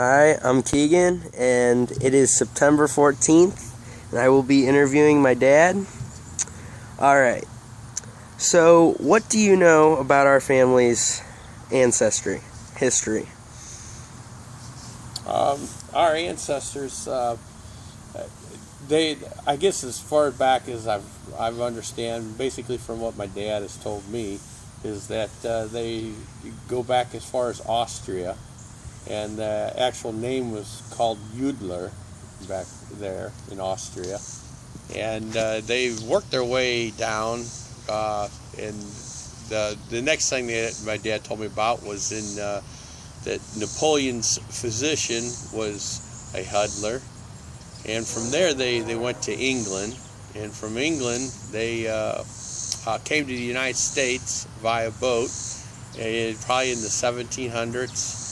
Hi, I'm Keegan, and it is September 14th, and I will be interviewing my dad. Alright, so what do you know about our family's ancestry, history? Our ancestors, I guess as far back as I've understand, basically from what my dad has told me, is that they go back as far as Austria, and the actual name was called Hudler back there in Austria, and they worked their way down, and the next thing that my dad told me about was that Napoleon's physician was a Hudler, and from there they went to England, and from England they came to the United States via boat, probably in the 1700s,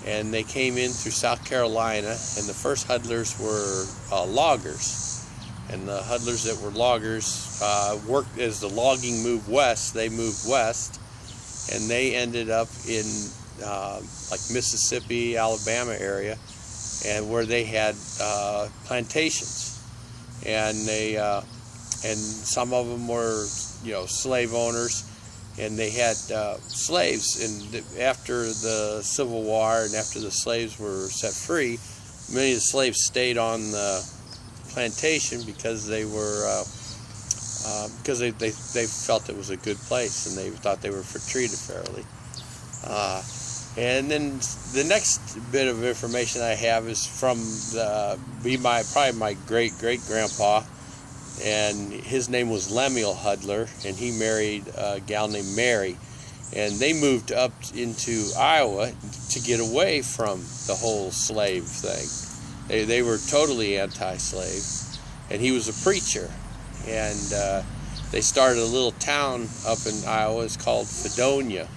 and they came in through South Carolina, and the first Hudlers were loggers, and the Hudlers that were loggers worked as the logging moved west. They moved west, and they ended up in like Mississippi, Alabama area, and where they had plantations, and they and some of them were slave owners, and they had slaves. And after the Civil War and after the slaves were set free, many of the slaves stayed on the plantation because they were they felt it was a good place, and they thought they were treated fairly. And then the next bit of information I have is from probably my great-great-grandpa, and his name was Lemuel Hudler, and he married a gal named Mary, and they moved up into Iowa to get away from the whole slave thing. They were totally anti-slave, and he was a preacher, and they started a little town up in Iowa. It's called Fredonia,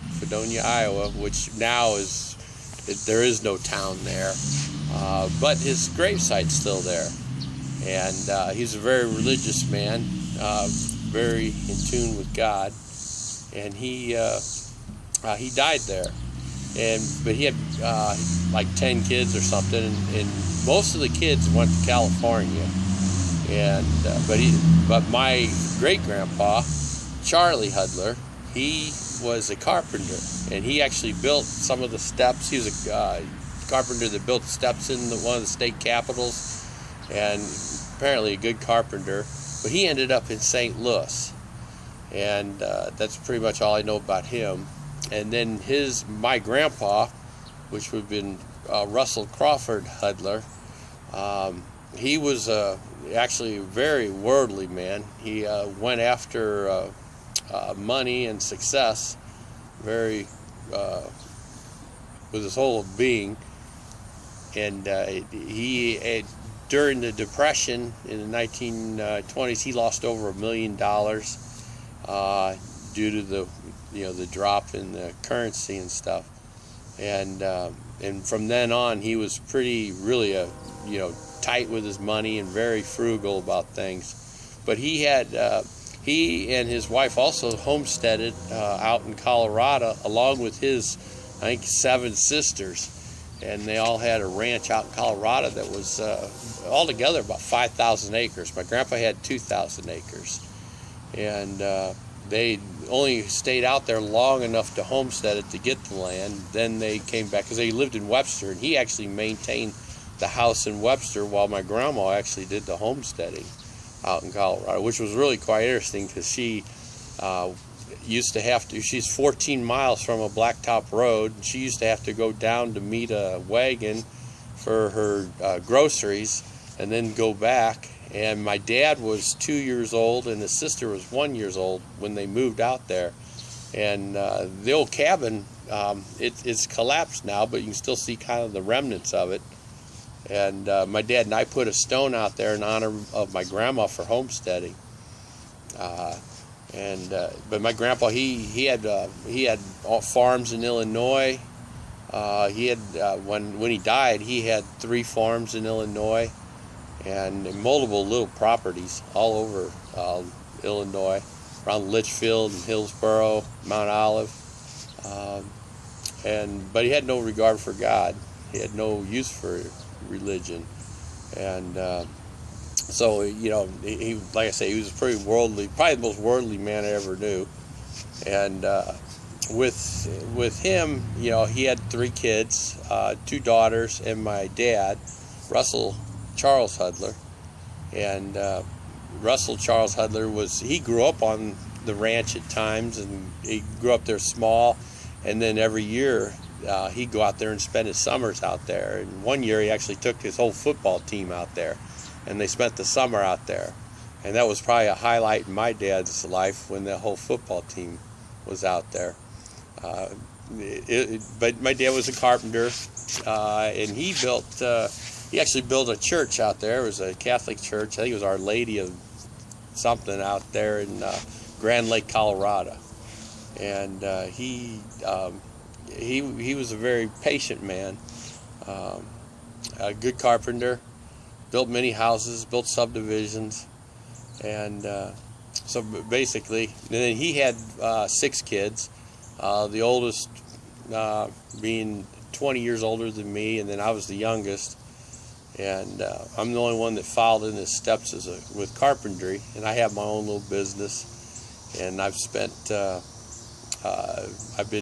Iowa, which now there is no town there, but his gravesite's still there. And he's a very religious man, very in tune with God, and he died there. But he had like 10 kids or something, and most of the kids went to California. And but my great-grandpa, Charlie Hudler, he was a carpenter, and he actually built some of the steps. He was a carpenter that built steps in one of the state capitals, and apparently a good carpenter. But he ended up in St. Louis, and that's pretty much all I know about him. And then my grandpa, which would have been Russell Crawford Hudler, he was actually a very worldly man. He went after money and success with his whole being, and during the Depression in the 1920s, he lost over $1 million due to the drop in the currency and stuff, and from then on he was really tight with his money and very frugal about things. But he and his wife also homesteaded out in Colorado, along with his, I think, 7 sisters, and they all had a ranch out in Colorado that was altogether about 5,000 acres. My grandpa had 2,000 acres, and they only stayed out there long enough to homestead it to get the land. Then they came back because they lived in Webster, and he actually maintained the house in Webster while my grandma actually did the homesteading out in Colorado, which was really quite interesting because she used to have to, she's 14 miles from a blacktop road, and she used to have to go down to meet a wagon for her groceries and then go back. And my dad was 2 years old and his sister was 1 year old when they moved out there. And the old cabin, it's collapsed now, but you can still see kind of the remnants of it. And my dad and I put a stone out there in honor of my grandma for homesteading. But my grandpa, he had farms in Illinois. He had when he died, he had 3 farms in Illinois, and multiple little properties all over Illinois, around Litchfield and Hillsboro, Mount Olive. But he had no regard for God. He had no use for religion, and so he, like I say, he was pretty worldly, probably the most worldly man I ever knew. And with him, he had 3 kids, 2 daughters, and my dad, Russell Charles Hudler. And Russell Charles Hudler he grew up on the ranch at times, and he grew up there small, and then every year he'd go out there and spend his summers out there. And one year he actually took his whole football team out there, and they spent the summer out there. And that was probably a highlight in my dad's life, when the whole football team was out there. But my dad was a carpenter, and he actually built a church out there. It was a Catholic church. I think it was Our Lady of something out there in Grand Lake, Colorado. And he was a very patient man, a good carpenter, built many houses, built subdivisions, and so basically, and then he had 6 kids, the oldest being 20 years older than me, and then I was the youngest. And I'm the only one that followed in his steps with carpentry, and I have my own little business. And I've been